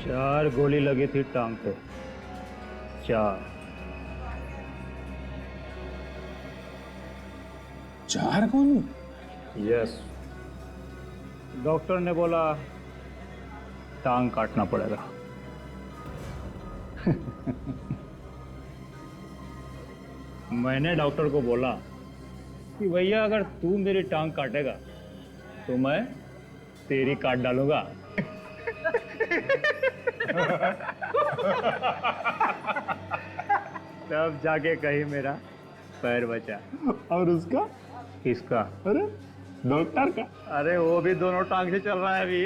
4 गोली लगी थी टांग पे। 4। 4 गोली? यस। डॉक्टर ने बोला टांग काटना पड़ेगा। मैंने डॉक्टर को बोला कि भैया अगर तू मेरी टांग काटेगा तो मैं तेरी काट डालूंगा। तब जाके कहीं मेरा पैर बचा। और उसका? किसका? अरे डॉक्टर का। अरे वो भी दोनों टांग से चल रहा है अभी।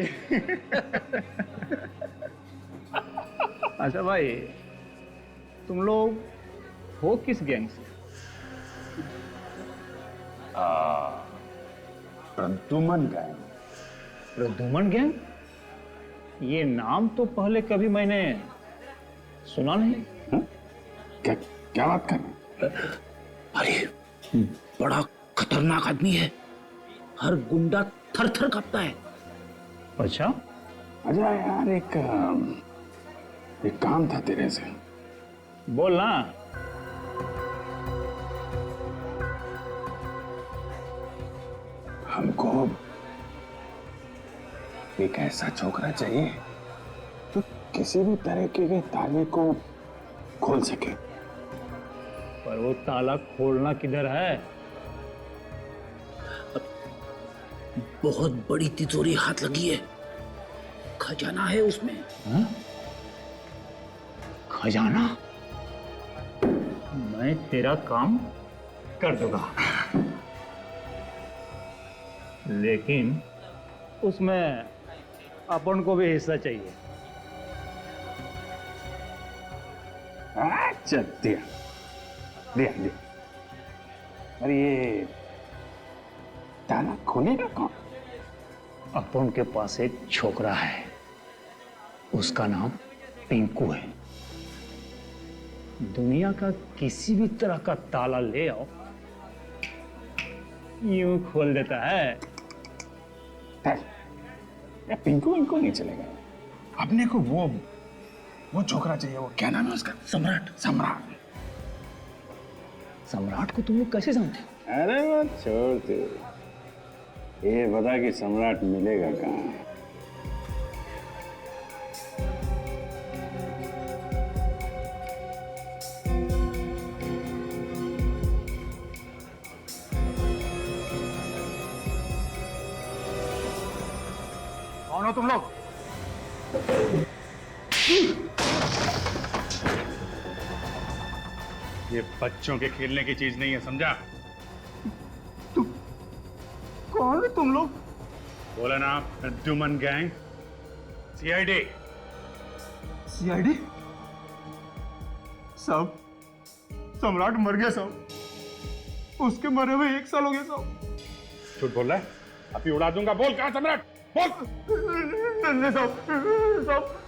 अच्छा भाई, तुम लोग हो किस गैंग से? प्रद्युमन गैंग। प्रद्युमन गैंग? ये नाम तो पहले कभी मैंने सुना नहीं। हा? क्या क्या बात कर रहे हैं? अरे बड़ा खतरनाक आदमी है, हर गुंडा थर थर कांपता है। अच्छा। अच्छा यार, एक काम था तेरे से। बोल ना। हमको एक ऐसा छोकरा चाहिए जो किसी भी तरीके के ताले को खोल सके। पर वो ताला खोलना किधर है? बहुत बड़ी तिजोरी हाथ लगी है, खजाना है उसमें। हा? खजाना? मैं तेरा काम कर दूंगा, लेकिन उसमें अपन को भी हिस्सा चाहिए। अच्छा दिया दिया दिया। अरे ये ताला खोलेगा कौन? अपन के पास एक छोकरा है, उसका नाम पिंकू है। दुनिया का किसी भी तरह का ताला ले आओ, यूं खोल देता है। या पिंकू इनको नहीं चलेगा। अपने को वो छोकरा चाहिए। वो क्या नाम है उसका? सम्राट। सम्राट। सम्राट को तुम लोग कैसे जानते हो? अरे वो छोड़ दे, ये बता कि सम्राट मिलेगा कहाँ? कौन हो तुम लोग? ये बच्चों के खेलने की चीज नहीं है, समझा? कौन है तुम लोग? बोला ना, प्रद्युमन गैंग, सीआईडी। सीआईडी? साहब, सम्राट मर गया साहब। उसके मरे हुए 1 साल हो गया साहब। झूठ बोल रहा है? अभी उड़ा दूंगा। बोल कहाँ सम्राट, बोल। नन्हे साहब,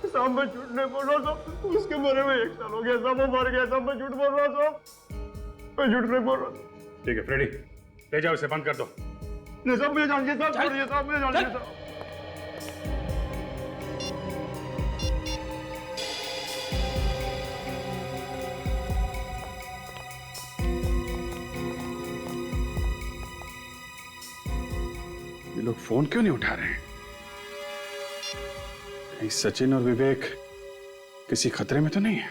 साहब मैं झूठ नहीं बोल रहा साहब। उसके मरे हुए 1 साल हो गया साहब। वो मर गया साहब। मैं झूठ बोल रहा साहब। मैं झूठ नहीं बोल रहा। ठीक है फ्रेडी, ले जाओ इसे, बंद कर दो। नहीं साहब, मुझे जानिए साहब, छोड़िए साहब, मुझे जानिए साहब। ये लोग फोन क्यों नहीं उठा रहे हैं? कहीं सचिन और विवेक किसी खतरे में तो नहीं है?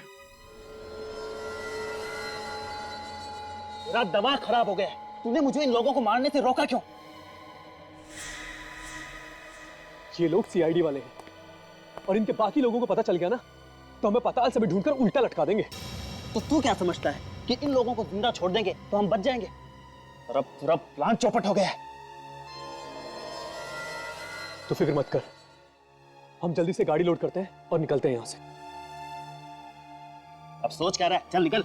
मेरा दिमाग खराब हो गया है, तूने मुझे इन लोगों को मारने से रोका क्यों? ये लोग सीआईडी वाले हैं और इनके बाकी लोगों को पता चल गया ना तो हमें पाताल से भी ढूंढकर उल्टा लटका देंगे। तो तू क्या समझता है कि इन लोगों को जिंदा छोड़ देंगे तो हम बच जाएंगे? और अब पूरा प्लान चौपट हो गया है। तो फिक्र मत कर, हम जल्दी से गाड़ी लोड करते हैं और निकलते हैं यहां से। अब सोच क्या रहा है, चल निकल।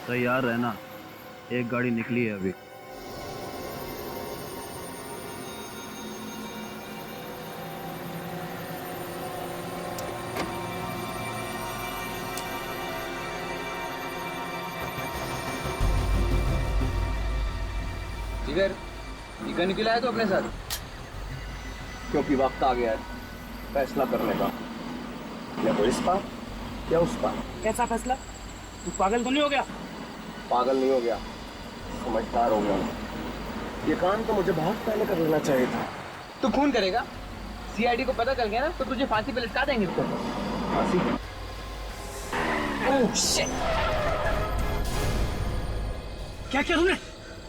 तैयार रहना, एक गाड़ी निकली है अभी। गन क्यों लाया तो अपने साथ? क्योंकि वक्त आ गया है फैसला करने का, या तो इस पार या उस पार। कैसा फैसला? तू पागल तो नहीं हो गया? पागल नहीं हो गया, समझदार हो गया। ये काम तो मुझे बहुत पहले कर लेना चाहिए था। तू खून करेगा? सीआईडी को पता चल गया ना तो तुझे फांसी पे लटका देंगे इसको। फांसी? Oh shit! क्या किया तूने?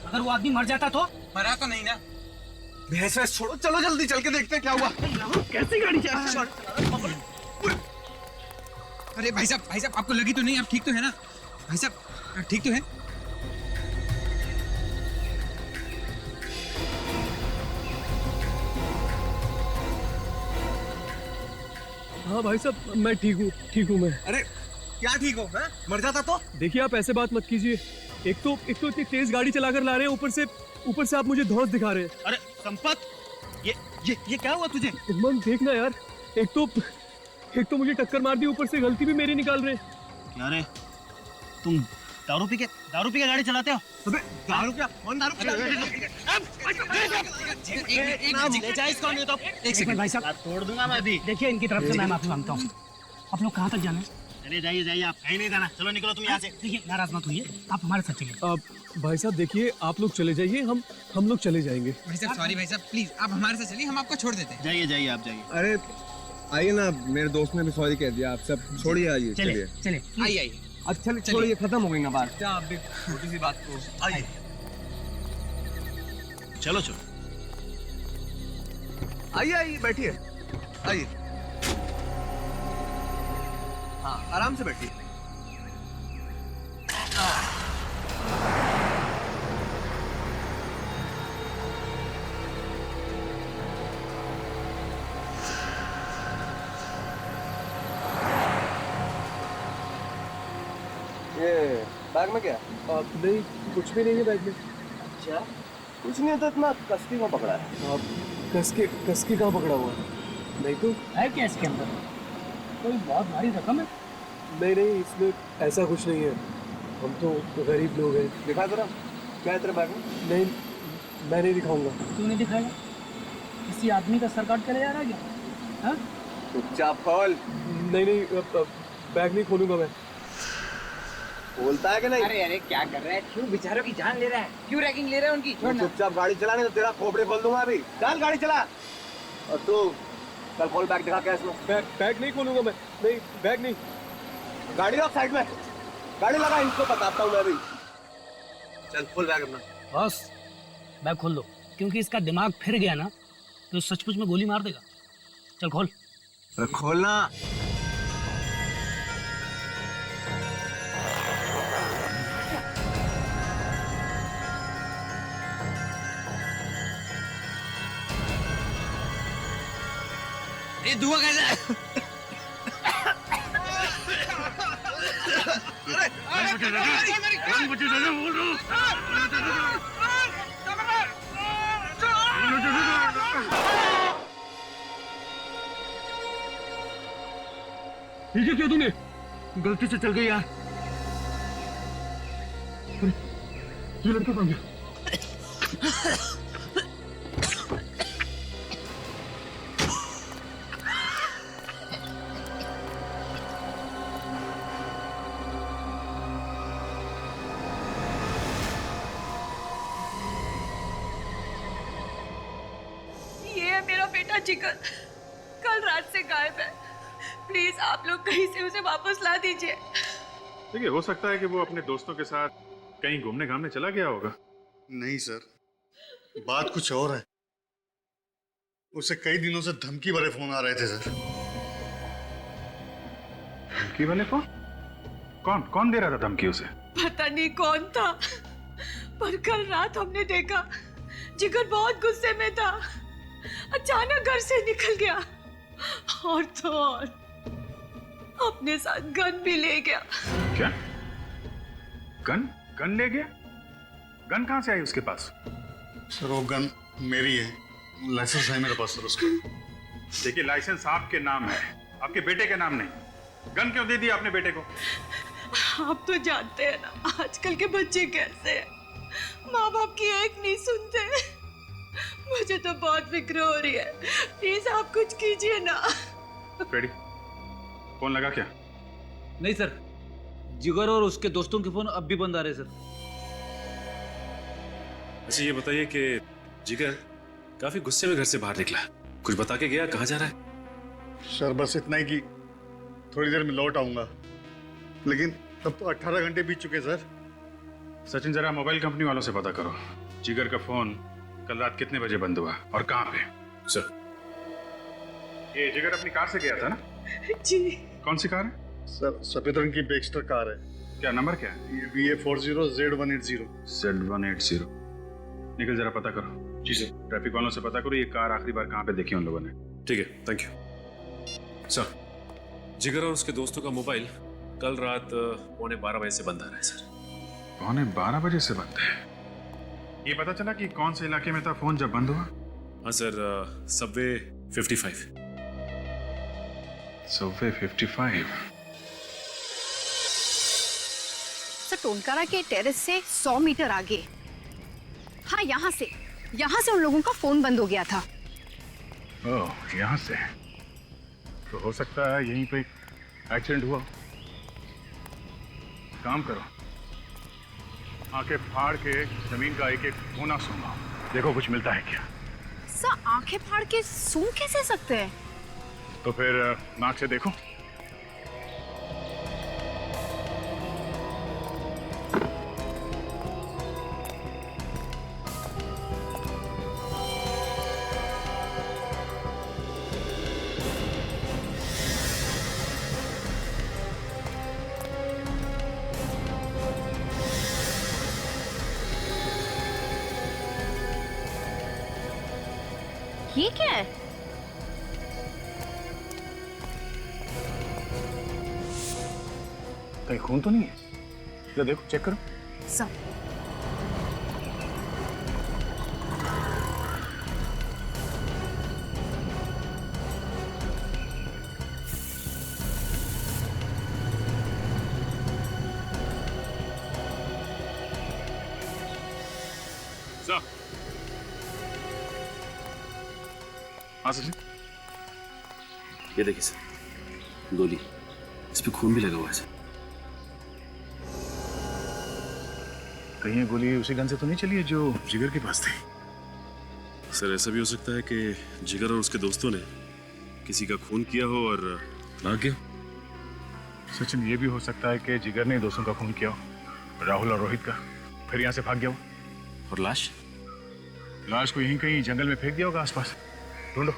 अगर वो आदमी मर जाता तो? मरा तो नहीं ना। भैंस वैस छोड़ो, चलो जल्दी चल के देखते हैं क्या हुआ। कैसी गाड़ी चला? अरे भाई साहब आपको लगी तो नहीं? आप ठीक तो है ना भाई साहब? ठीक तो है? हाँ भाई साहब मैं ठीक हूँ मैं। अरे क्या ठीक हो? है? मर जाता तो? देखिए आप ऐसे बात मत कीजिए। एक तो इतनी तेज गाड़ी चलाकर ला रहे हैं, ऊपर से आप मुझे धौंस दिखा रहे हैं। अरे संपत, ये क्या हुआ तुझे? मन देखना यार, एक तो मुझे टक्कर मार दी, ऊपर से गलती भी मेरी निकाल रहे हैं। क्या रे, तुम दारू पी के गाड़ी चलाते हो? अबे दारू क्या? कौन दारू पी? एक सेकंड भाई साहब, तोड़ दूंगा मैं अभी। देखिए इनकी तरफ से मैं माफी मांगता हूँ। आप लोग कहाँ तक जाना है? चले जाइए, आप कहीं नहीं जाना। चलो निकलो तुम यहाँ से। देखिए नाराज मत होइए, आप हमारे साथ चलिए। भाई साहब देखिए, आप लोग चले जाइए, हम लोग चले जाएंगे। भाई साहब सॉरी भाई साहब, प्लीज आप हमारे साथ चलिए, हम आपको छोड़ देते हैं। जाइए आप जाइए। अरे आइए ना, मेरे दोस्त ने भी सॉरी कह दिया। आप सब छोड़िए, आइए चलिए चलिए आइए अच्छा छोड़िए, खत्म हो गई ना बात। क्या आप भी छोटी सी बात को आइए। चलो आइए बैठिए, आइए। हाँ आराम से बैठिए। ये बैग में क्या? नहीं कुछ भी नहीं है बैग में। अच्छा, कुछ नहीं तो इतना कसकी में पकड़ा है। आप कस के कहाँ पकड़ा हुआ है? नहीं तो है क्या इसके अंदर? कोई बहुत भारी रकम है? नहीं इसमें ऐसा कुछ नहीं है, हम तो गरीब लोग हैं। दिखा जरा, क्या है तेरे बैग में? नहीं मैं नहीं दिखाऊंगा। क्यों नहीं दिखाएगा? किसी आदमी का सर काट के ले जा रहा है क्या? हाँ? चुपचाप खोल। नहीं बैग नहीं खोलूंगा मैं। बोलता है कि नहीं? अरे क्या कर रहा है? क्यों बेचारों की जान ले रहा है? क्यों रैगिंग ले रहा है उनकी? चुपचाप गाड़ी चला, नहीं तो तेरा खोपड़े खोल दूंगा अभी। चल गाड़ी चला। और तू कल खोल बैग, दिखा क्या है इसमें। बैग नहीं खोलूंगा मैं। नहीं बैग नहीं। गाड़ी रख साइड में, गाड़ी लगा, इनको बताता हूँ मैं अभी। चल खोल बैग अपना। बॉस बैग खोल दो, क्योंकि इसका दिमाग फिर गया ना तो सचमुच में गोली मार देगा। चल खोल। खोलना। ये धुआं कैसा? ठीक है क्या तूने? गलती से चल गई यार। ये लड़का कहाँ गया? ये है मेरा बेटा जिगर, कल रात से गायब है। प्लीज आप लोग कहीं से उसे वापस ला दीजिए। देखिए, हो सकता है कि वो अपने दोस्तों के साथ कहीं घूमने घामने चला गया होगा। नहीं सर, बात कुछ और है। उसे कई दिनों से धमकी भरे फोन आ रहे थे सर। धमकी वाले कौन दे रहा था धमकी उसे? पता नहीं कौन था, पर कल रात हमने देखा जिगर बहुत गुस्से में था। अचानक घर से निकल गया और तो और अपने साथ गन भी ले गया। क्या? गन ले गया? गन कहां से आई उसके पास? सर वो गन मेरी है, लाइसेंस है मेरे पास सर उसका। देखिए, लाइसेंस आपके नाम है, आपके बेटे के नाम नहीं। गन क्यों दे दी आपने बेटे को? आप तो जानते हैं ना आजकल के बच्चे कैसे हैं, माँ बाप की एक नहीं सुनते। मुझे तो बहुत फिक्र हो रही है, प्लीज आप कुछ कीजिए ना। फ्रेडी, फोन लगा क्या? नहीं सर, जिगर और उसके दोस्तों के फोन अब भी बंद आ रहे सर। अच्छा ये बताइए कि जिगर काफी गुस्से में घर से बाहर निकला, कुछ बता के गया कहाँ जा रहा है? सर बस इतना ही कि थोड़ी देर में लौट आऊंगा, लेकिन अब तो 18 घंटे बीत चुके सर। सचिन जरा मोबाइल कंपनी वालों से पता करो, जिगर का फोन कल रात कितने बजे बंद हुआ और कहाँ पे? सर ये जिगर अपनी कार से गया था ना? जी। कौन सी कार है? सर सफेद रंग की बेक्स्टर कार है। क्या नंबर क्या है? VA40Z180। Z180। निकल जरा पता करो। जी सर। ट्रैफिक वालों से पता करो ये कार आखिरी बार कहाँ पे देखी उन लोगों ने। ठीक है, थैंक यू सर। जिगर और उसके दोस्तों का मोबाइल कल रात 11:15 बजे से बंद आ रहा है सर। 11:15 बजे से बंद है? ये पता चला कि कौन से इलाके में था फोन जब बंद हुआ? हाँ सर, सबवे 55। सबवे 55। सर टोनकारा के टेरेस से 100 मीटर आगे, हाँ यहाँ से उन लोगों का फोन बंद हो गया था। ओह, यहाँ से तो हो सकता है यहीं पे एक्सीडेंट हुआ। काम करो, आंखें फाड़ के जमीन का एक एक कोना सूंघो, देखो कुछ मिलता है क्या। सर आंखें फाड़ के सूंघ कैसे सकते हैं? तो फिर नाक से देखो। ये क्या है? कहीं खून तो नहीं है? जरा देखो, चेक करो। सर हाँ सचिन, ये देखिए सर, गोली, इस पे खून भी लगा हुआ है सर। कहीं ये गोली उसी गन से तो नहीं चली है जो जिगर के पास थी? सर ऐसा भी हो सकता है कि जिगर और उसके दोस्तों ने किसी का खून किया हो और भाग गया। सचिन ये भी हो सकता है कि जिगर ने दोस्तों का खून किया हो, राहुल और रोहित का, फिर यहाँ से भाग गया हो। और लाश को यहीं कहीं जंगल में फेंक दिया होगा आसपास, ढूंढो।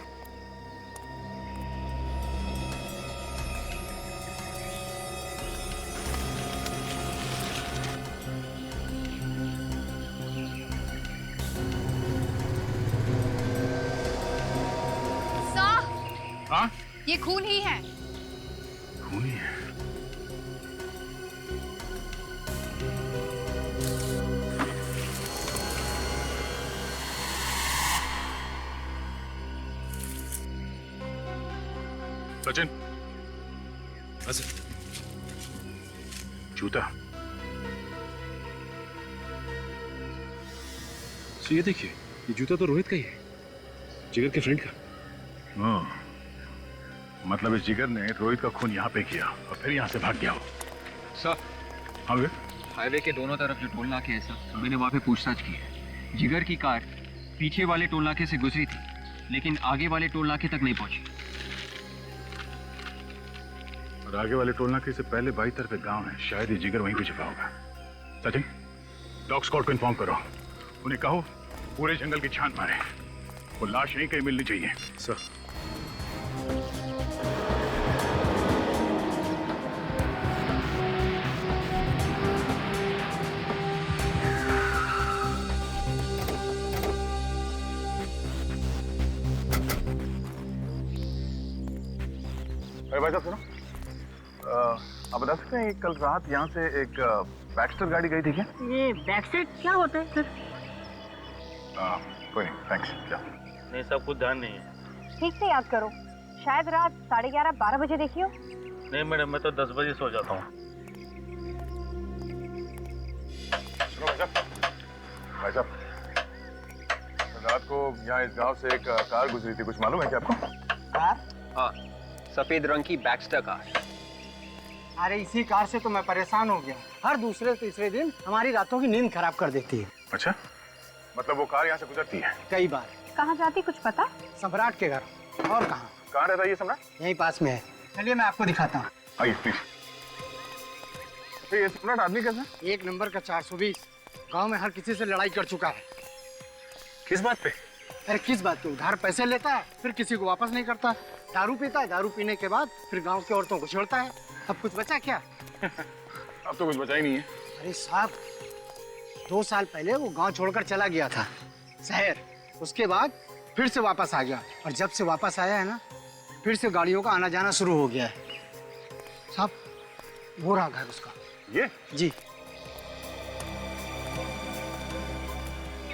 हाँ? ये खून ही है। खून ही है? सचिन, जूता। तो ये देखिए, ये जूता तो रोहित का ही है, जिगर के फ्रेंड का। मतलब इस जिगर ने रोहित का खून यहाँ पे किया और फिर यहाँ से भाग गया हो। सर हाँ वे? हाईवे के दोनों तरफ जो टोल नाके हैं सर, मैंने वहाँ पे पूछताछ की है। जिगर की कार पीछे वाले टोल नाके से गुजरी थी, लेकिन आगे वाले टोल नाके तक नहीं पहुंची। और आगे वाले टोल नाके से पहले बाई तरफ एक गांव है, शायद ये जिगर वहीं पे छिपा होगा। सचिन, डॉग स्क्वाड को इन्फॉर्म करो, उन्हें कहो पूरे जंगल की छान मारे, वो लाश यहीं कहीं मिलनी चाहिए। सर अरे भाई साहब सुनो, आप बता सकते हैं कल रात यहाँ से एक बैक्स्टर गाड़ी गई थी क्या? ये बैकसेट क्या होता है सर? कोई नहीं, थैंक्स। क्या? नहीं सब कुछ ध्यान नहीं है। ठीक से याद करो, शायद रात 11:30-12 बजे देखी हो। नहीं मैडम, मैं तो 10 बजे सो जाता हूँ। सुनो भाई साहब, रात को यहाँ इस गांव से एक कार गुजरी थी, कुछ मालूम है क्या आपको? कार? हाँ, सफेद रंग की बैक्स्टर कार। अरे इसी कार से तो मैं परेशान हो गया। हर दूसरे तीसरे दिन हमारी रातों की नींद खराब कर देती है। अच्छा, मतलब वो कार यहाँ से गुजरती है? कई बार। कहाँ जाती कुछ पता? सम्राट के घर। और कहाँ? कहाँ रहता है ये सम्राट? यहीं पास में है। चलिए मैं आपको दिखाता हूँ। आइए प्लीज। ये सम्राट आदमी कैसा? एक नंबर का 420। गांव में हर किसी से लड़ाई कर चुका है। किस बात पे? अरे किस बात पे? उधार पैसे लेता है, फिर किसी को वापस नहीं करता। दारू पीता है, दारू पीने के बाद फिर गांव की औरतों को छोड़ता है। अब कुछ बचा क्या? अब तो कुछ बचा ही नहीं है। अरे साहब, 2 साल पहले वो गांव छोड़कर चला गया था शहर। उसके बाद फिर से वापस आ गया, और जब से वापस आया है ना, फिर से गाड़ियों का आना जाना शुरू हो गया है। साहब, वो रहा घर उसका। ये? जी।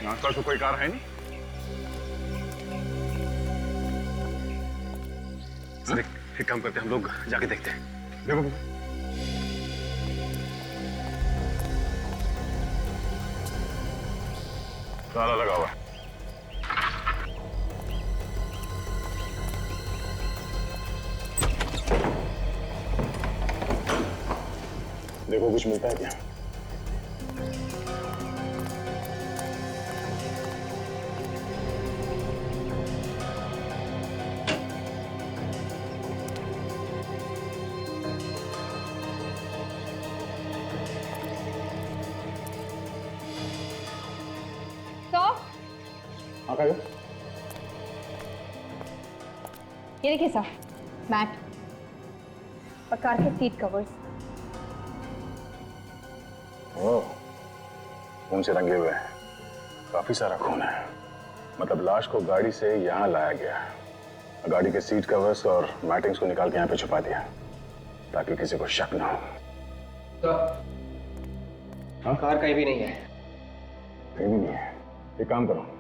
आसपास तो कोई कार है नहीं। सर एक काम करते हैं, हम लोग जाके देखते हैं। देखो ताला लगा हुआ है। देखो कुछ मिलता है क्या? ये देखिए साहब, मैट और कार के सीट कवर्स। ओह, खून से रंगे हुए हैं। काफी सारा खून है। मतलब लाश को गाड़ी से यहाँ लाया गया, गाड़ी के सीट कवर्स और मैटिंग्स को निकाल के यहाँ पे छुपा दिया ताकि किसी को शक ना हो। तो कार कहीं भी नहीं है। कहीं भी नहीं है। एक काम करो,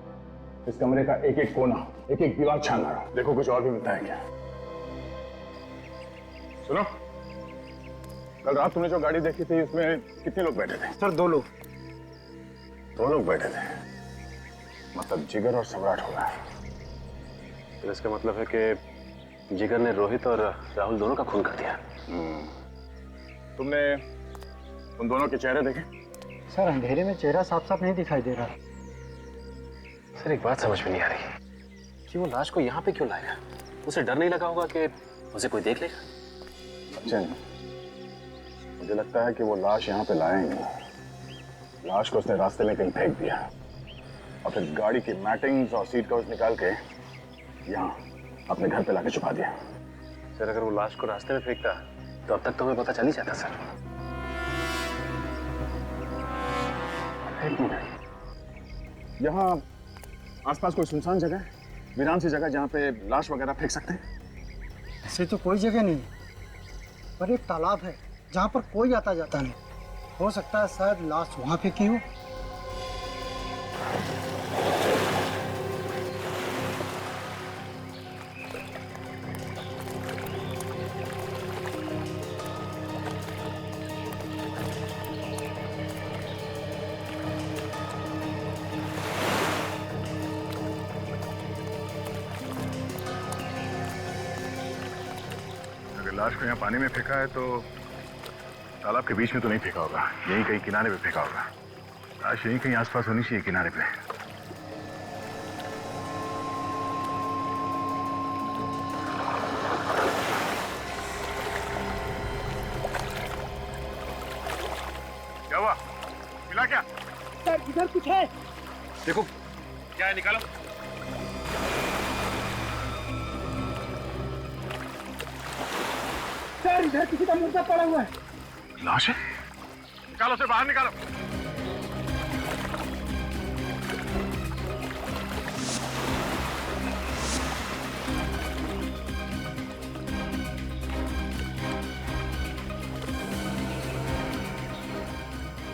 इस कमरे का एक एक कोना, एक एक दीवार छान मारो, देखो कुछ और भी मिलता है क्या। सुनो, कल रात तुमने जो गाड़ी देखी थी उसमें कितने लोग बैठे थे? सर 2 लोग। 2 लोग बैठे थे, मतलब जिगर और सम्राट होगा। तो इसका मतलब है कि जिगर ने रोहित और राहुल दोनों का खून कर दिया। तुमने उन दोनों के चेहरे देखे? सर अंधेरे में चेहरा साफ साफ नहीं दिखाई दे रहा। सर एक बात समझ में नहीं आ रही कि वो लाश को यहाँ पे क्यों लाया? उसे डर नहीं लगा होगा कि उसे कोई देख लेगा? सचिन, मुझे लगता है कि वो लाश यहाँ पे लाया ही नहीं। लाश को उसने रास्ते में कहीं फेंक दिया और फिर गाड़ी की मैटिंग्स और सीट कवर्स निकाल के यहाँ अपने घर पे लाके छुपा दिया। सर अगर वो लाश को रास्ते में फेंकता तो अब तक तो हमें पता चल ही जाता। सर एक मिनट, यहाँ आसपास कोई सुनसान जगह है, वीरान सी जगह जहाँ पे लाश वगैरह फेंक सकते हैं? ऐसे तो कोई जगह नहीं, पर एक तालाब है जहाँ पर कोई आता जाता नहीं। हो सकता है शायद लाश वहाँ फेंकी हो। लाश को यहाँ पानी में फेंका है तो तालाब के बीच में तो नहीं फेंका होगा, यहीं कहीं किनारे पे फेंका होगा। लाश यहीं कहीं आसपास होनी चाहिए किनारे पे। क्या हुआ? मिला क्या? सर इधर कुछ है। देखो क्या है, निकालो। सर इधर किसी का मुर्दा पड़ा हुआ है। लाश है? निकालो उसे बाहर निकालो।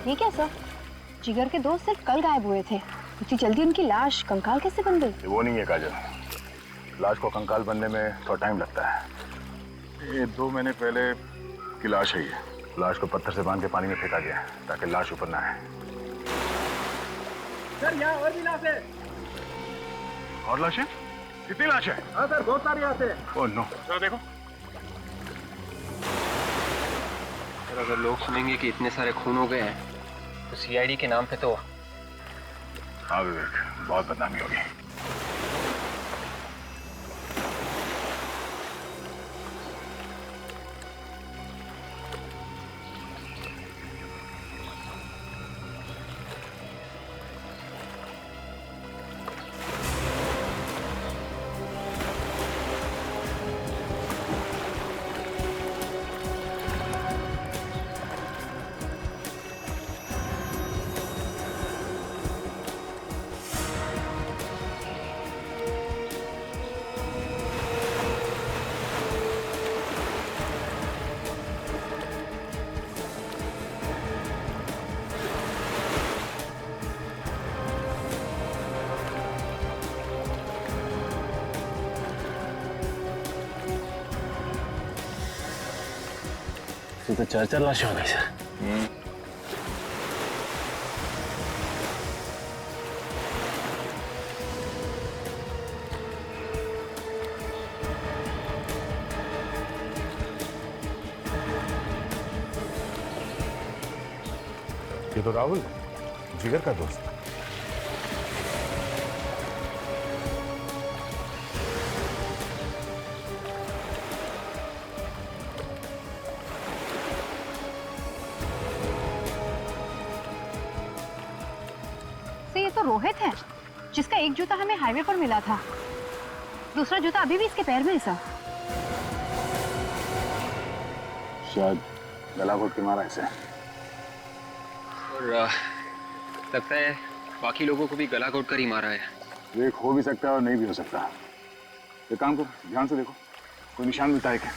ये क्या सर? जिगर के दोस्त सिर्फ कल गायब हुए थे, इतनी जल्दी उनकी लाश कंकाल कैसे बन गई? वो नहीं है काजल, लाश को कंकाल बनने में थोड़ा टाइम लगता है। ये 2 महीने पहले की लाश है। ये लाश को पत्थर से बांध के पानी में फेंका गया ताकि लाश ऊपर ना आए। सर यहाँ और भी लाश है। और लाशें? कितनी लाशें? हाँ सर, बहुत सारी आते हैं। ओह नो, जरा देखो। सर अगर लोग सुनेंगे कि इतने सारे खून हो गए हैं तो सीआईडी के नाम पे तो। हाँ विवेक, बहुत बदनामी होगी। तो 4 लाशें हो गई सर। ये तो राहुल, जिगर का दोस्त। ये तो रोहित है, जिसका एक जूता हमें हाईवे पर मिला था। दूसरा जूता अभी भी इसके पैर में है सर। शायद गला घोट के मारा इसे। और लगता है बाकी लोगों को भी गला घोट कर ही मारा है। एक हो भी सकता है और नहीं भी हो सकता। एक काम करो, ध्यान से देखो, कोई निशान मिलता है क्या?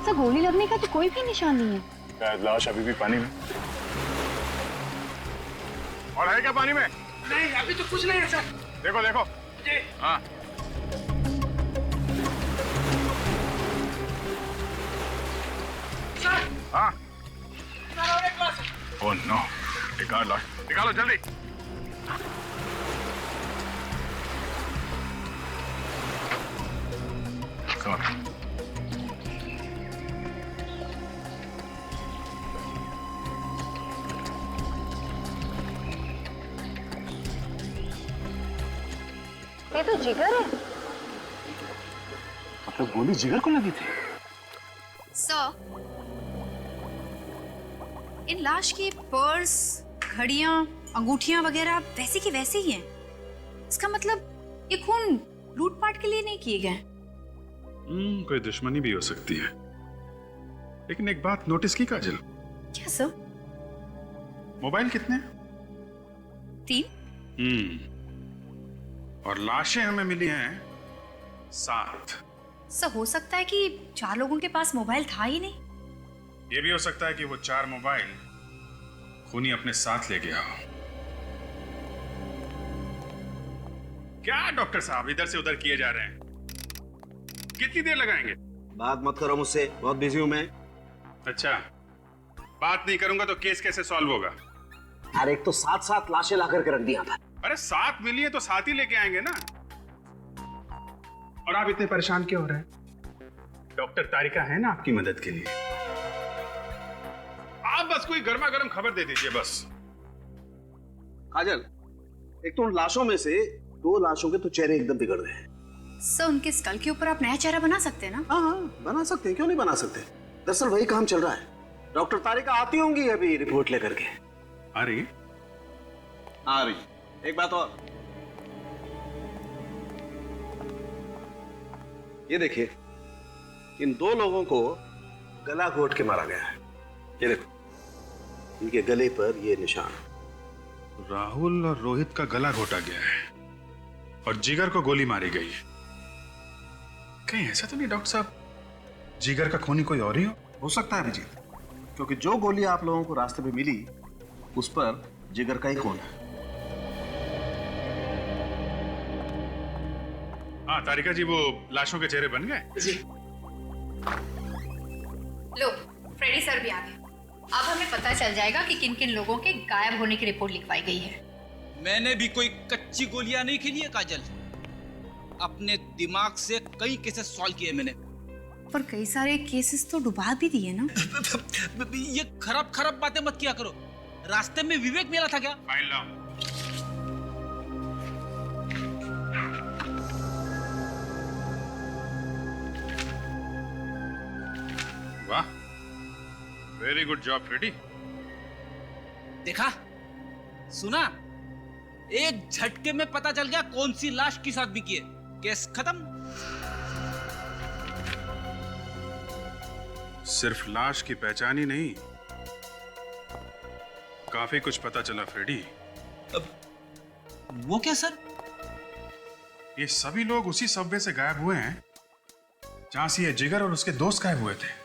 सर गोली लगने का तो कोई भी निशान नहीं है। शायद लाश अभी भी पानी में। और है क्या पानी में? नहीं, अभी तो कुछ नहीं है सर। देखो देखो। जी। हाँ। सर। हाँ। सर और एक लाश है। ओह नो, निकाल लाश, निकालो जल्दी। सॉरी। ये तो जिगर है। मतलब गोली जिगर को लगी थी? सर, इन लाश के पर्स, घड़ियां, अंगूठियां वगैरह वैसे की वैसे ही हैं। इसका मतलब ये खून लूटपाट के लिए नहीं किए गए। कोई दुश्मनी भी हो सकती है, लेकिन एक बात नोटिस की काजल? क्या सर? मोबाइल कितने? 3। और लाशें हमें मिली हैं 7। सर हो सकता है कि 4 लोगों के पास मोबाइल था ही नहीं। ये भी हो सकता है कि वो 4 मोबाइल खूनी अपने साथ ले गया हो। क्या डॉक्टर साहब इधर से उधर किए जा रहे हैं? कितनी देर लगाएंगे? बात मत करो मुझसे, बहुत बिजी हूं मैं। अच्छा, बात नहीं करूंगा तो केस कैसे सॉल्व होगा? अरे एक तो 7 लाशें ला करके रख दिया था। अरे 7 मिली है तो 7 ही लेके आएंगे ना। और आप इतने परेशान क्यों हो रहे हैं? डॉक्टर तारिका है ना आपकी मदद के लिए। आप बस कोई गर्मा गर्म खबर दे दीजिए बस। काजल, एक तो उन लाशों में से 2 लाशों के तो चेहरे एकदम बिगड़ गए हैं। सर उनके स्कल के ऊपर आप नया चेहरा बना सकते हैं ना? हाँ, बना सकते हैं, क्यों नहीं बना सकते। दरअसल वही काम चल रहा है। डॉक्टर तारिका आती होंगी अभी रिपोर्ट लेकर के। आ रही? आ रही। एक बात और, ये देखिए, इन 2 लोगों को गला घोट के मारा गया है। ये देखो, इनके गले पर ये निशान। राहुल और रोहित का गला घोटा गया है और जिगर को गोली मारी गई है। कहीं ऐसा तो नहीं डॉक्टर साहब, जिगर का खूनी कोई और ही हो सकता है अभिजीत? क्योंकि जो गोली आप लोगों को रास्ते में मिली उस पर जिगर का ही खून है। हाँ तारिका जी, वो लाशों के चेहरे बन गए? जी। लो, फ्रेडी सर भी आ गए। अब हमें पता चल जाएगा कि किन किन लोगों के गायब होने की रिपोर्ट लिखवाई गई है। मैंने भी कोई कच्ची गोलियां नहीं खेली है काजल। अपने दिमाग से कई केसेस सॉल्व किए मैंने। पर कई सारे केसेस तो डुबा भी दिए ना। ये खराब खराब बातें मत किया करो। रास्ते में विवेक मिला था क्या? फाइल लाओ। वाह, वेरी गुड जॉब फ्रेडी। देखा, सुना, एक झटके में पता चल गया कौन सी लाश किस आदमी की है। केस खत्म। सिर्फ लाश की पहचान ही नहीं, काफी कुछ पता चला फ्रेडी। वो क्या सर? ये सभी लोग उसी सबवे से गायब हुए हैं जहां से ये जिगर और उसके दोस्त गायब हुए थे।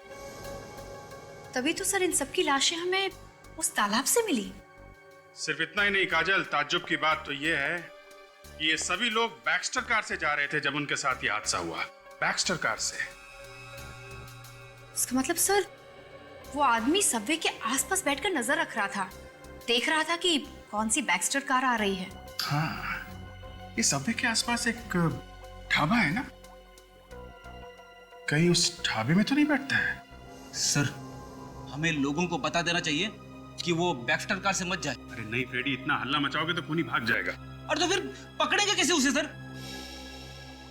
तभी तो सर इन सबकी लाशें हमें उस तालाब से मिली। सिर्फ इतना ही नहीं काजल, ताज्जुब की बात तो ये है कि ये सभी लोग बैक्स्टर कार से जा रहे थे जब उनके साथ ये हादसा हुआ। बैक्स्टर कार से। इसका मतलब सर, वो आदमी सबवे के आसपास बैठकर नजर रख रहा था, देख रहा था कि कौन सी बैक्स्टर कार आ रही है। हाँ, ये सबवे के आसपास एक ढाबा है ना, कहीं उस ढाबे में तो नहीं बैठता है? सर, हमें लोगों को बता देना चाहिए कि वो बैक्स्टर कार से मत जाए। अरे नहीं फ्रेडी, इतना हल्ला मचाओगे तो खून ही भाग जाएगा। और तो फिर पकड़ेंगे कैसे उसे सर?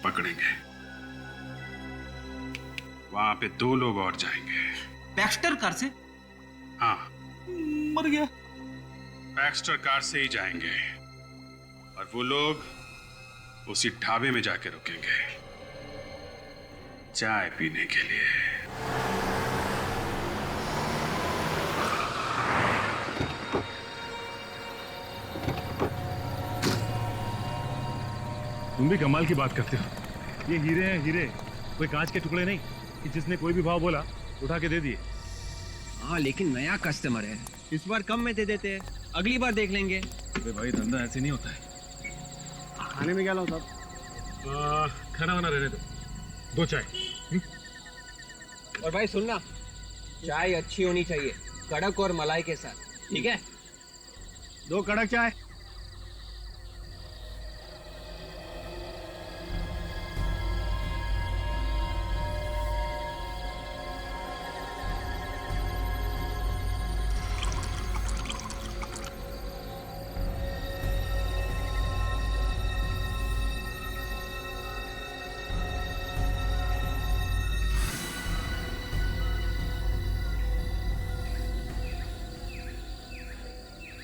पकड़ेंगे, वहां पे 2 लोग और जाएंगे। बैक्स्टर कार से? हाँ, मर गया। बैक्स्टर कार से ही जाएंगे और वो लोग उसी ढाबे में जाके रुकेंगे चाय पीने के लिए। तुम भी कमाल की बात करते हो। ये हीरे हैं हीरे, कोई कांच के टुकड़े नहीं कि जिसने कोई भी भाव बोला उठा के दे दिए। हाँ, लेकिन नया कस्टमर है, इस बार कम में दे देते हैं, अगली बार देख लेंगे। अरे भाई, धंधा ऐसे नहीं होता है। खाने में क्या लाऊं साहब? खाना वाना रहने दो, 2 चाय। और भाई सुनना, चाय अच्छी होनी चाहिए, कड़क और मलाई के साथ, ठीक है? 2 कड़क चाय।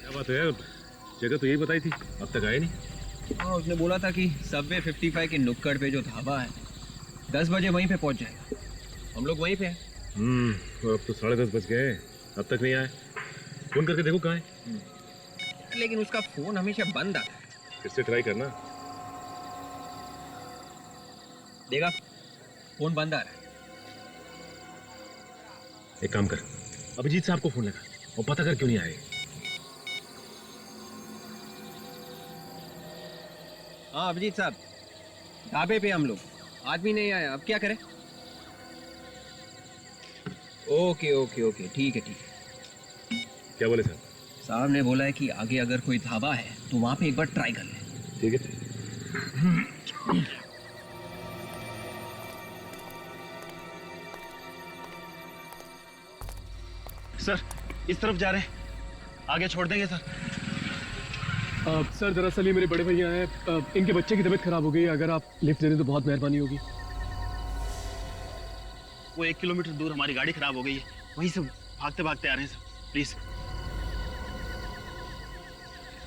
बात है यार, जगह तो यही बताई थी, अब तक आए नहीं। हाँ, उसने बोला था कि सबवे 55 के नुक्कड़ पे जो ढाबा है 10 बजे वहीं पे पहुंच जाएगा। हम लोग वहीं पे हैं। और अब तो 10:30 बज गए, अब तक नहीं आए। फोन करके देखो कहाँ है। लेकिन उसका फोन हमेशा बंद आता है। फिर से ट्राई करना। देखा, फोन बंद आ रहा है। एक काम कर, अभिजीत साहब को फोन लगा और पता कर क्यों नहीं आए। हाँ अभिजीत साहब, ढाबे पे हम लोग, आदमी नहीं आया, अब क्या करें? ओके ओके ओके, ठीक है ठीक है। क्या बोले साहब? साहब ने बोला है कि आगे अगर कोई ढाबा है तो वहां पे एक बार ट्राई कर ले। ठीक है। सर, इस तरफ जा रहे हैं, आगे छोड़ देंगे सर। सर दरअसल ये मेरे बड़े भैया हैं, इनके बच्चे की तबीयत खराब हो गई है, अगर आप लिफ्ट दे दें तो बहुत मेहरबानी होगी। वो 1 किलोमीटर दूर हमारी गाड़ी खराब हो गई है, वहीं से भागते भागते आ रहे हैं सर, प्लीज।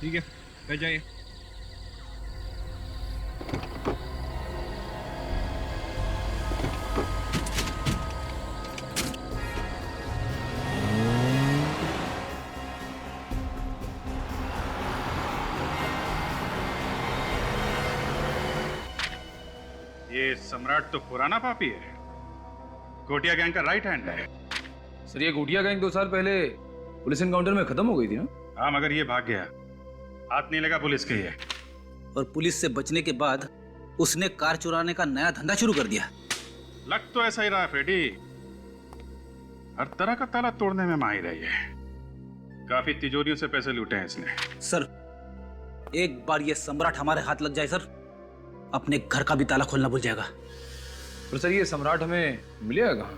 ठीक है, बैठ जाइए। ये सम्राट तो पुराना पापी है, गोटिया गैंग का राइट हैंड है। सर, ये गोटिया गैंग 2 साल पहले पुलिस एनकाउंटर में खत्म हो गई थी ना? हाँ, मगर ये भाग गया, हाथ नहीं लगा पुलिस के ये। और पुलिस से बचने के बाद उसने कार चुराने का नया धंधा शुरू कर दिया। लग तो ऐसा ही रहा है फ्रेडी, हर तरह का ताला तोड़ने में माहिर है ये। काफी तिजोरियों से पैसे लूटे हैं इसने। सर एक बार ये सम्राट हमारे हाथ लग जाए सर, अपने घर का भी ताला खोलना भूल जाएगा। तो सर ये सम्राट हमें मिलेगा कहाँ?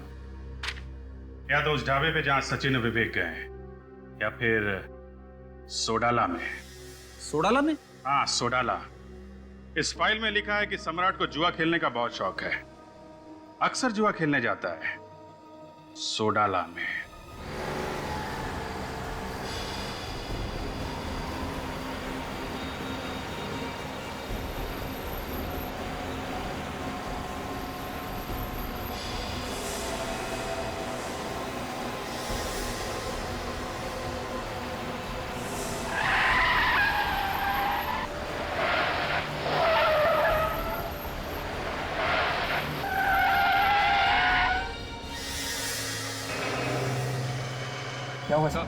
या तो उस ढाबे पे जहां सचिन और विवेक गए, या फिर सोडाला में। सोडाला में? हाँ सोडाला। इस फाइल में लिखा है कि सम्राट को जुआ खेलने का बहुत शौक है, अक्सर जुआ खेलने जाता है सोडाला में। क्या हुआ सर?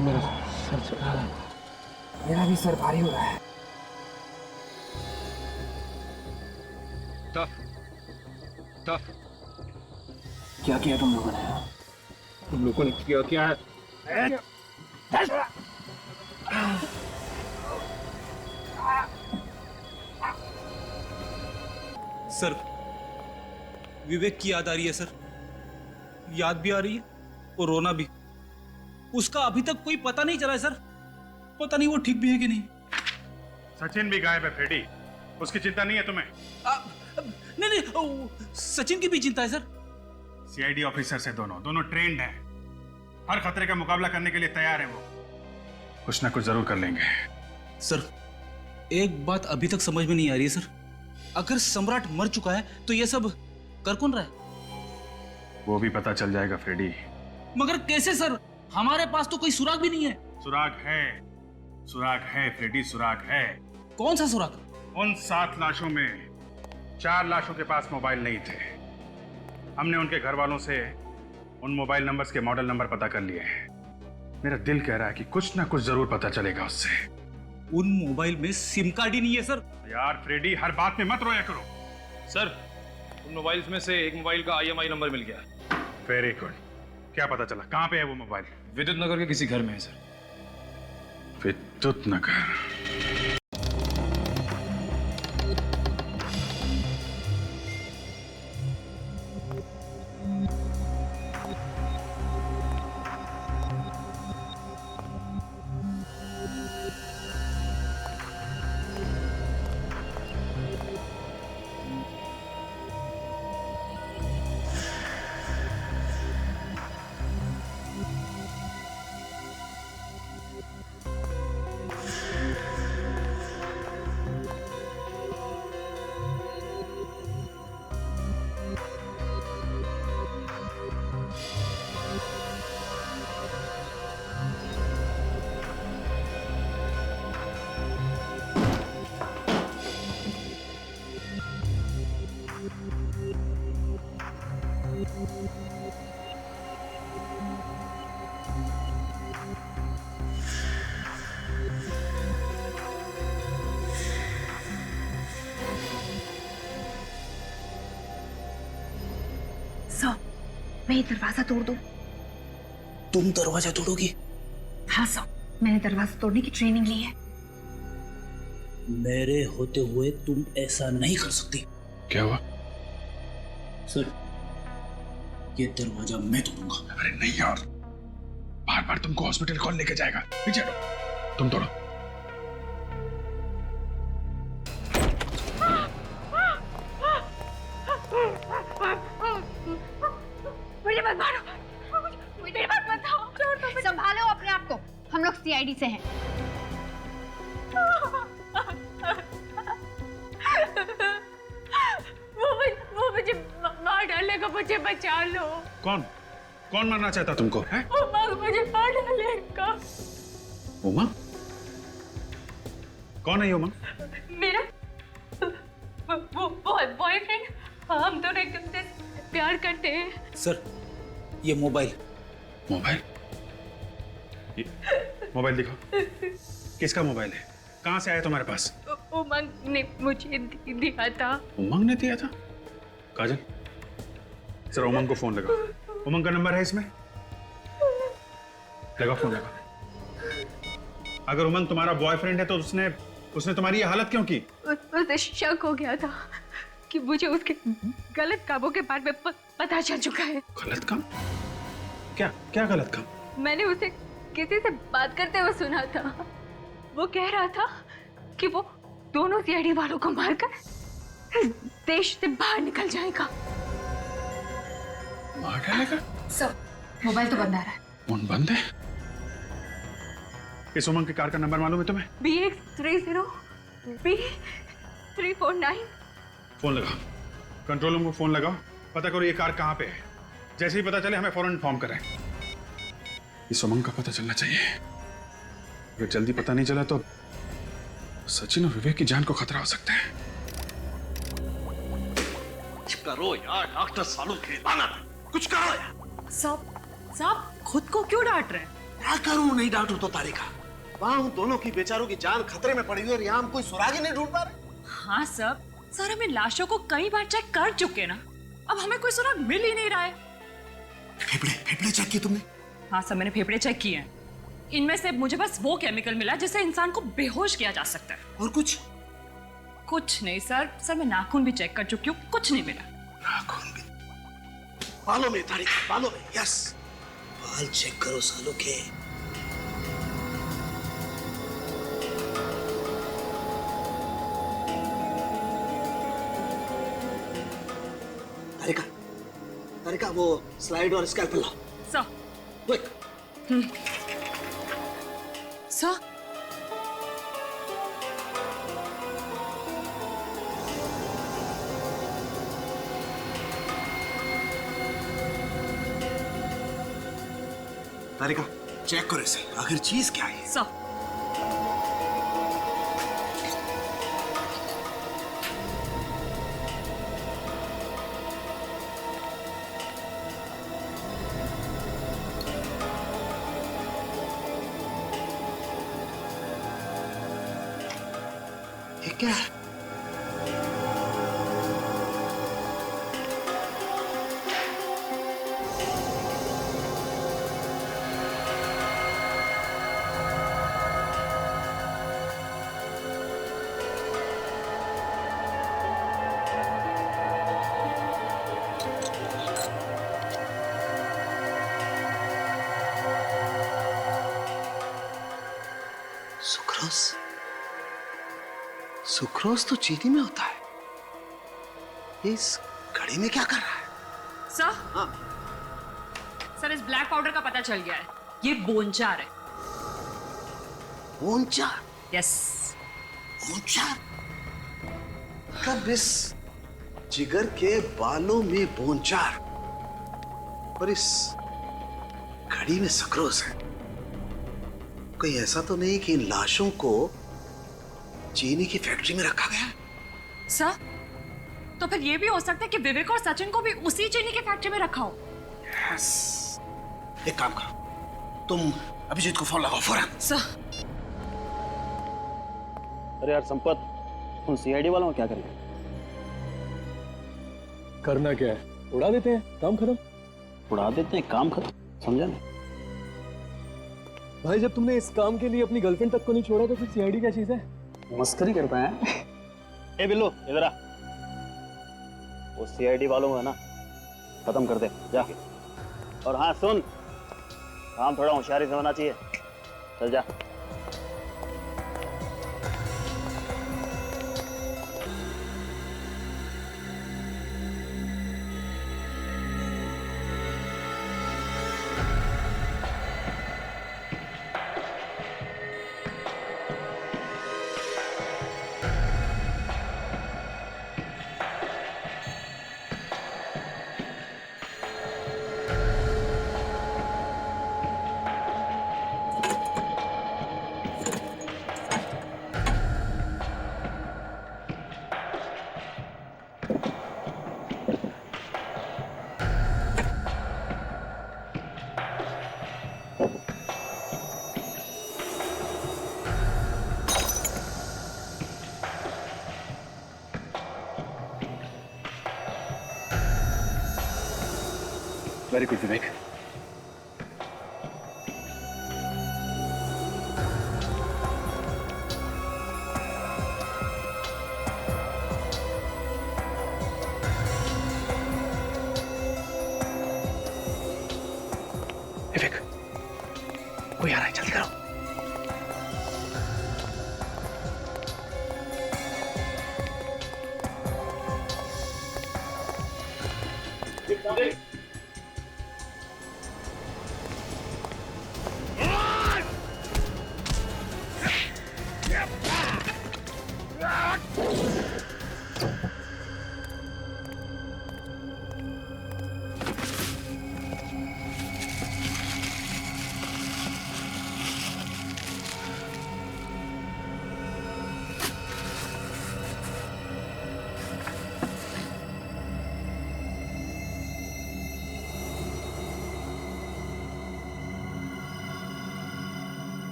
मेरा सर चढ़ा रहा है, मेरा भी सर भारी हो रहा है। टफ क्या किया तुम लोगों ने? तुम लोगों ने किया क्या है? सर विवेक की याद आ रही है सर, याद भी आ रही है और रोना भी। उसका अभी तक कोई पता नहीं चला है सर, पता नहीं वो ठीक भी है कि नहीं। सचिन भी गायब है फ्रेडी, उसकी चिंता नहीं है तुम्हें? नहीं सचिन की भी चिंता है सर। सीआईडी ऑफिसर से दोनों ट्रेंड हैं, हर खतरे का मुकाबला करने के लिए तैयार हैं। वो कुछ ना कुछ जरूर कर लेंगे। सर एक बात अभी तक समझ में नहीं आ रही है सर, अगर सम्राट मर चुका है तो ये सब कर कौन रहा है? वो भी पता चल जाएगा फ्रेडी। मगर कैसे सर, हमारे पास तो कोई सुराग भी नहीं है। सुराग है फ्रेडी, सुराग है। कौन सा सुराग? उन 7 लाशों में 4 लाशों के पास मोबाइल नहीं थे। हमने उनके घर वालों से उन मोबाइल नंबर्स के मॉडल नंबर पता कर लिए हैं। मेरा दिल कह रहा है कि कुछ ना कुछ जरूर पता चलेगा उससे। उन मोबाइल में सिम कार्ड ही नहीं है सर। यार फ्रेडी, हर बात में मत रोया करो। सर उन मोबाइल्स में से एक मोबाइल का IMI नंबर मिल गया। Very good. क्या पता चला, कहाँ पे है वो मोबाइल? विद्युत नगर के किसी घर में है सर। विद्युत नगर। सो मैं ये दरवाजा तोड़ दूं? तुम दरवाजा तोड़ोगी? हाँ सो, मैंने दरवाजा तोड़ने की ट्रेनिंग ली है। मेरे होते हुए तुम ऐसा नहीं कर सकती। क्या हुआ? सर ये दरवाजा मैं तोड़ूंगा। अरे नहीं यार, बार बार तुमको हॉस्पिटल कौन लेके जाएगा? पीछे हटो, तुम तोड़ो। मुझे मत मारो, मुझे मत बताओ। संभालो अपने आप को, हम लोग CID से हैं। वो मुझे मार डालेगा, मुझे बचा लो। कौन मारना चाहता तुमको? है? मुझे मार डालेगा। उमा? कौन है ये उमा? मेरा वो बॉयफ्रेंड। हम दोनों एक दूसरे से प्यार करते हैं। सर ये मोबाइल मोबाइल दिखाओ। किसका मोबाइल है? कहाँ से आया तुम्हारे पास? उमंग ने मुझे दिया था। उमंग ने दिया था? काजल, जरा उमंग को फोन लगाओ। उमंग का नंबर है इसमें? लगा फोन लगा। अगर उमंग तुम्हारा बॉयफ्रेंड है तो उसने तुम्हारी ये हालत क्यों की? उसे शक हो गया था कि मुझे उसके गलत कामों के बारे में पता चल चुका है। गलत काम? क्या क्या गलत काम? मैंने उसे किसी से बात करते हुए सुना था। वो कह रहा था कि वो दोनों सीआईडी वालों को मारकर देश से बाहर निकल जाएगा। मार डालेगा? सर, मोबाइल तो बंद आ रहा है। फोन बंद है? इस उमंग की कार का नंबर मालूम है तुम्हें? BX30 B349। फोन लगाओ, कंट्रोल रूम को फोन लगाओ, पता करो ये कार कहाँ पे है। जैसे ही पता चले हमें फौरन इन्फॉर्म करें। इस उमंग का पता चलना चाहिए। अगर जल्दी पता नहीं चला तो सचिन और विवेक की जान को खतरा हो सकता है। करो यार डॉक्टर सालू खेलाना, कुछ करो यार। साहब खुद को क्यों डांट रहे हैं? क्या करूं, नहीं डांटू तो तारिका। वहां उन दोनों की बेचारों की जान खतरे में पड़ी हुई है और यहाँ हम कोई सुराग ही नहीं ढूंढ पा रहे। हाँ सर हमें लाशों को कई बार चेक कर चुके ना, अब हमें कोई सुराग मिल ही नहीं रहा है। फेफड़े चेक किए तुमने? हाँ सर, मैंने फेफड़े चेक किए हैं। इनमें से मुझे बस वो केमिकल मिला जिससे इंसान को बेहोश किया जा सकता है। और कुछ? कुछ नहीं सर मैं नाखून भी चेक कर चुकी हूँ, कुछ नहीं मिला। नाखून भी? बालों में तारिका, बालों में। यस, बाल चेक करो सालों के। तारिका वो स्लाइड और स्कैल्पेल लाओ। सर। क्विक। सर। तारिका चेक करो इसे, आखिर चीज क्या है? सर। ये क्या है? सुक्रोज? सुक्रोज तो चीनी में होता है। इस घड़ी में क्या कर रहा है? सर। हाँ। सर इस ब्लैक पाउडर का पता चल गया है, ये बोनचार है। बोनचार? यस। बोनचार? कब इस जिगर के बालों में बोनचार और इस घड़ी में सुक्रोज है? कोई ऐसा तो नहीं कि इन लाशों को चीनी की फैक्ट्री में रखा गया है? सर तो फिर ये भी हो सकता है कि विवेक और सचिन को भी उसी चीनी की फैक्ट्री में रखा हो। यस। एक काम करो, तुम अभिजीत को फोन लगाओ फौरन। सर। अरे यार संपत, उन सीआईडी वालों को क्या करेंगे? करना क्या है, उड़ा देते हैं, काम खत्म। उड़ा देते हैं, काम खत्म, समझा नहीं? भाई जब तुमने इस काम के लिए अपनी गर्लफ्रेंड तक को नहीं छोड़ा तो फिर सीआईडी क्या चीज है? मस्करी करता है। ए बिल्लू इधर आ, वो सीआईडी वालों को है ना खत्म कर दे जा। और हाँ सुन, काम थोड़ा होशियारी से होना चाहिए, चल जा। वेरी गुड विवेक। विवेक, कोई आ रहा है, जल्दी करो।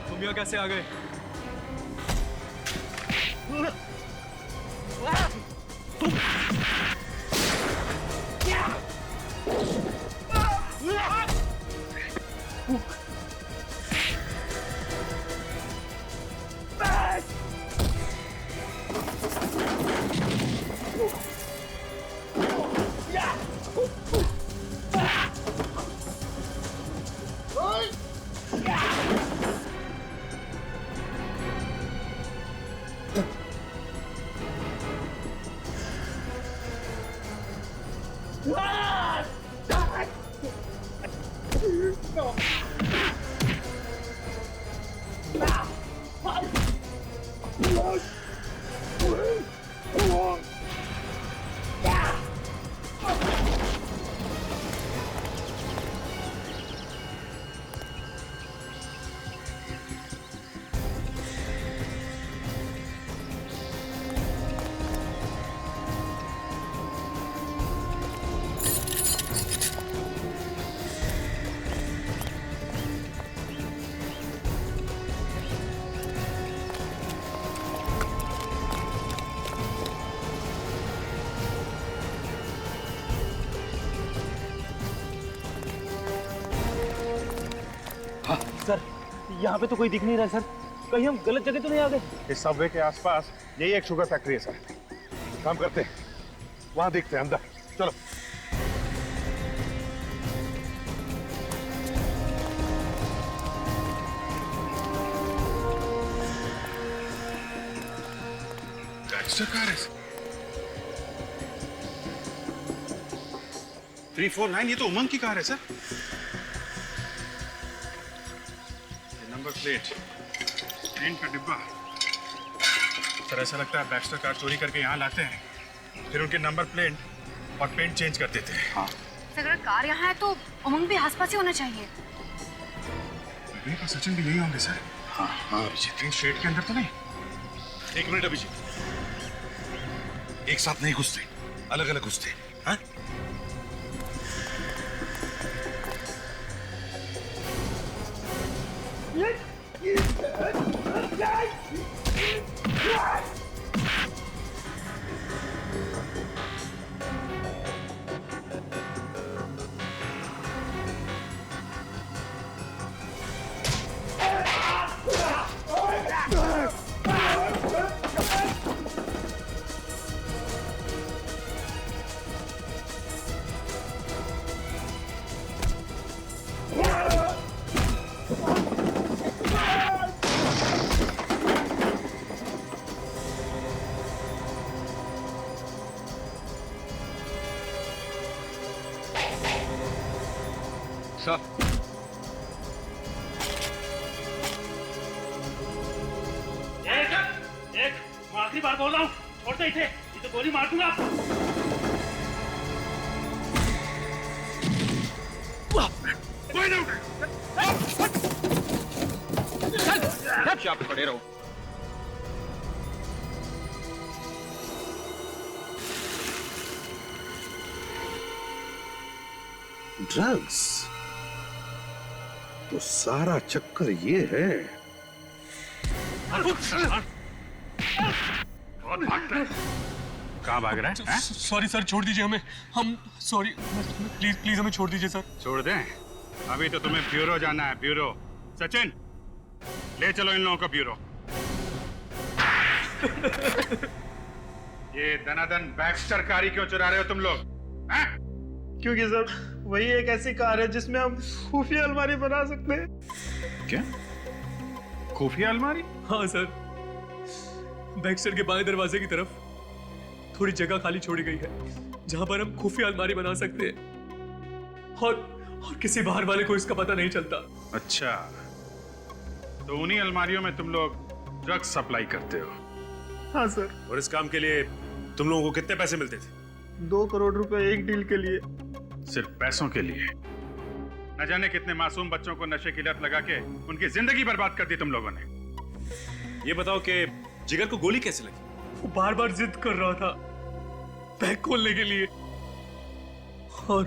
तुम यहाँ कैसे आ गए? सर, यहाँ पे तो कोई दिख नहीं रहा सर। कहीं हम गलत जगह तो नहीं आ गए? इस सबवे के आसपास यही एक शुगर फैक्ट्री है सर। काम करते हैं, वहां देखते हैं अंदर। चलो। गैंगस्टर कार है 349, ये तो उमंग की कार है सर। नंबर प्लेट, पेंट का डिब्बा। सर ऐसा लगता है बैक्स्टर कार चोरी करके यहाँ लाते हैं, फिर उनके नंबर प्लेट और पेंट चेंज कर देते हैं। हाँ। अगर कार यहाँ है तो उमंग भी आसपास ही होना चाहिए। विवेक और सचिन भी यही होंगे सर। हाँ हाँ अभिजीत, शेड के अंदर तो नहीं। एक मिनट अभिजीत, एक साथ नहीं घुसते, अलग अलग घुसते। हाँ? सर, एक मैं आखिरी बार बोल रहा हूँ, छोड़ते ही थे, ये तो गोली मार दूंगा। कोई नहीं उठे। आप खड़े रहो। ड्रग्स तो सारा चक्कर ये है बहुत भागता है। कहाँ भाग रहा है? सॉरी सर, छोड़ दीजिए हमें। हम सॉरी, प्लीज प्लीज हमें छोड़ दीजिए सर। छोड़ दें? अभी तो तुम्हें ब्यूरो जाना है, ब्यूरो। सचिन, ले चलो इन लोगों को ब्यूरो। ये दनादन बैक्स्टर कारी क्यों चुरा रहे हो तुम लोग? हैं? क्योंकि सर वही एक ऐसी कार है जिसमें हम खुफिया अलमारी बना सकते हैं। क्या? खुफिया अलमारी? हाँ सर, बैक्स्टर के बाएं दरवाजे की तरफ थोड़ी जगह खाली छोड़ी गई है जहां पर हम खुफिया अलमारी बना सकते हैं और किसी बाहर वाले को इसका पता नहीं चलता। अच्छा, तो उन्हीं अलमारियों में तुम लोग ड्रग्स सप्लाई करते हो? हाँ सर। और इस काम के लिए तुम लोगों को कितने पैसे मिलते थे? 2 करोड़ रुपए एक डील के लिए। सिर्फ पैसों के लिए? न जाने कितने मासूम बच्चों को नशे की लत लगा के उनकी जिंदगी बर्बाद कर दी तुम लोगों ने। ये बताओ कि जिगर को गोली कैसे लगी? वो बार बार जिद कर रहा था बैग खोलने के लिए और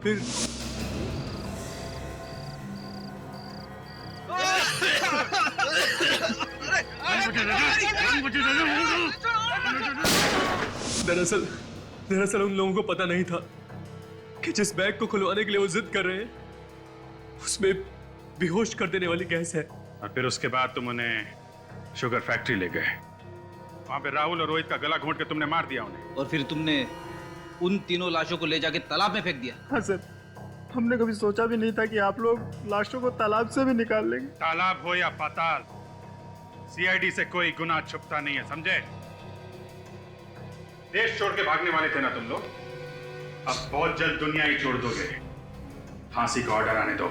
फिर दरअसल उन लोगों को पता नहीं था कि जिस बैग को खुलवाने के लिए वो जिद कर रहे हैं उसमें बेहोश कर देने वाली गैस है। और फिर उसके बाद तुम उन्हें शुगर फैक्ट्री ले गए। वहां पे राहुल और रोहित का गला घोंट के तुमने मार दिया उन्हें। और फिर तुमने उन तीनों लाशों को ले जाके तालाब में फेंक दिया। हाँ सर, हमने कभी सोचा भी नहीं था कि आप लोग लाशों को तालाब से भी निकाल लेंगे। तालाब हो या पाताल, सीआईडी से कोई गुनाह छुपता नहीं है, समझे? देश छोड़ के भागने वाले थे ना तुम लोग, अब बहुत जल्द दुनिया ही छोड़ दोगे। फांसी का ऑर्डर आने दो।